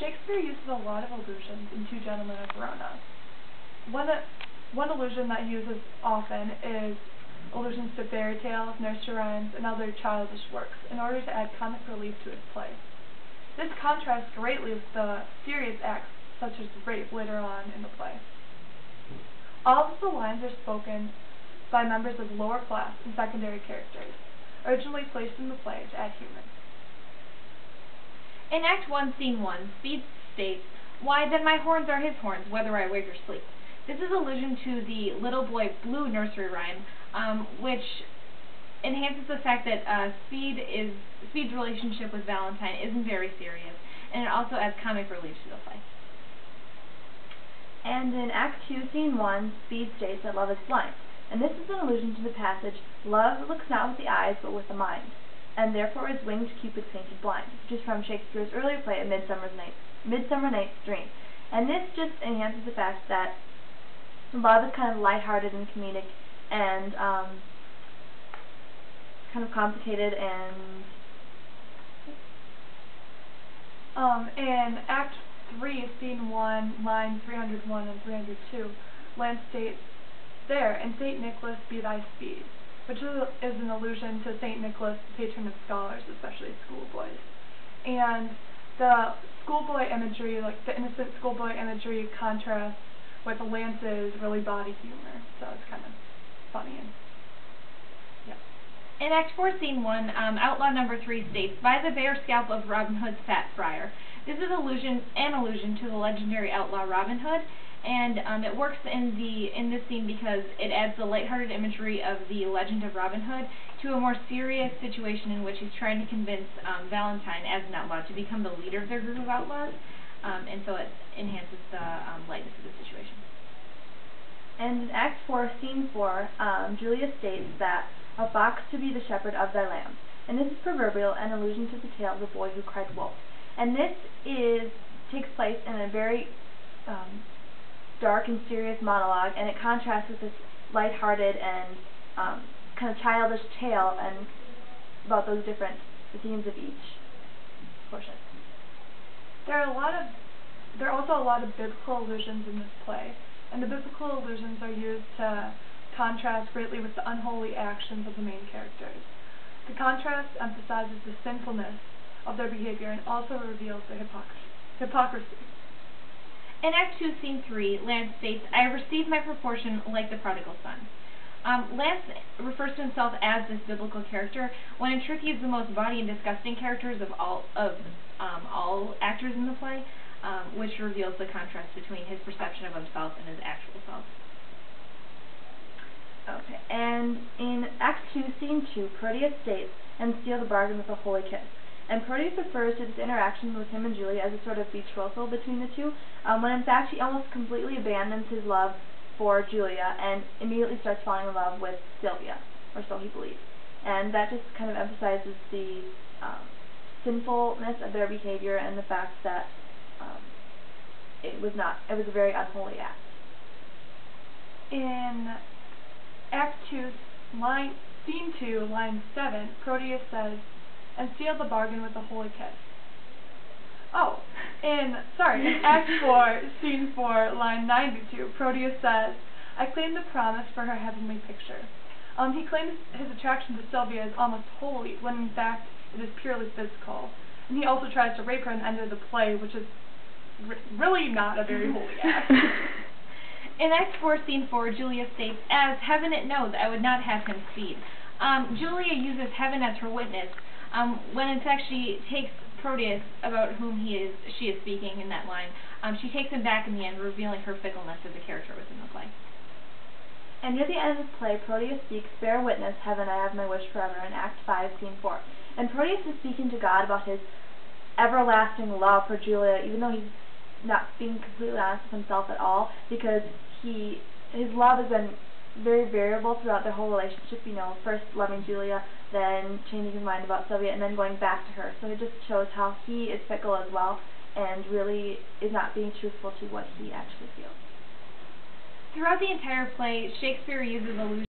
Shakespeare uses a lot of allusions in Two Gentlemen of Verona. One allusion that he uses often is allusions to fairy tales, nursery rhymes, and other childish works in order to add comic relief to his play. This contrasts greatly with the serious acts such as rape later on in the play. All of the lines are spoken by members of lower class and secondary characters, originally placed in the play to add humor. In Act 1, Scene 1, Speed states, "Why, then my horns are his horns, whether I wake or sleep." This is allusion to the Little Boy Blue nursery rhyme, which enhances the fact that Speed's relationship with Valentine isn't very serious, and it also adds comic relief to the play. And in Act 2, Scene 1, Speed states that love is blind, and this is an allusion to the passage, "Love looks not with the eyes, but with the mind, and therefore is winged Cupid painted blind," which is from Shakespeare's earlier play, A Midsummer Night's Dream. And this just enhances the fact that love is kind of lighthearted and comedic, and kind of complicated and... In Act 3, Scene 1, lines 301 and 302, Lance states, "There, and St. Nicholas be thy speed," which is an allusion to St. Nicholas, the patron of scholars, especially schoolboys. And the schoolboy imagery, like the innocent schoolboy imagery, contrasts with Lance's really bawdy humor, so it's kind of funny and yeah. In Act 4, Scene 1, Outlaw Number 3 states, "By the bare scalp of Robin Hood's fat friar." This is an allusion to the legendary outlaw Robin Hood, and it works in this scene because it adds the lighthearted imagery of the legend of Robin Hood to a more serious situation in which he's trying to convince Valentine, as an outlaw, to become the leader of their group of outlaws, and so it enhances the lightness of the situation. And in Act 4, Scene 4, Julia states that "a fox to be the shepherd of thy lambs," and this is proverbial, an allusion to the tale of the boy who cried wolf. And this takes place in a very dark and serious monologue, and it contrasts with this lighthearted and kind of childish tale and about the themes of each portion. There are also a lot of biblical allusions in this play, and the biblical allusions are used to contrast greatly with the unholy actions of the main characters. The contrast emphasizes the sinfulness of their behavior and also reveals their hypocrisy. In Act 2, Scene 3, Lance states, "I have received my proportion like the prodigal son." Lance refers to himself as this biblical character, when in truth he is the most bawdy and disgusting characters of all actors in the play, which reveals the contrast between his perception of himself and his actual self. Okay, and in Act 2, Scene 2, Proteus states, "And seal the bargain with a holy kiss." And Proteus refers to this interaction with him and Julia as a sort of betrothal between the two, when in fact he almost completely abandons his love for Julia and immediately starts falling in love with Sylvia, or so he believes. And that just kind of emphasizes the sinfulness of their behavior and the fact that it was a very unholy act. In Act 2, Scene 2, line 7, Proteus says, "And seal the bargain with a holy kiss." In Act 4, Scene 4, line 92, Proteus says, "I claim the promise for her heavenly picture." He claims his attraction to Sylvia is almost holy, when in fact it is purely physical. And he also tries to rape her in the end of the play, which is really not a very holy act. In Act 4, Scene 4, Julia states, "As heaven it knows, I would not have him speed." Julia uses heaven as her witness, when in fact she takes Proteus, about whom she is speaking in that line, she takes him back in the end, revealing her fickleness as a character within the play. And near the end of the play, Proteus speaks, "Bear witness, heaven, I have my wish forever," in Act 5, Scene 4. And Proteus is speaking to God about his everlasting love for Julia, even though he's not being completely honest with himself at all, because his love has been very variable throughout their whole relationship, first loving Julia, then changing his mind about Sylvia, and then going back to her. So it just shows how he is fickle as well, and really is not being truthful to what he actually feels. Throughout the entire play, Shakespeare uses allusions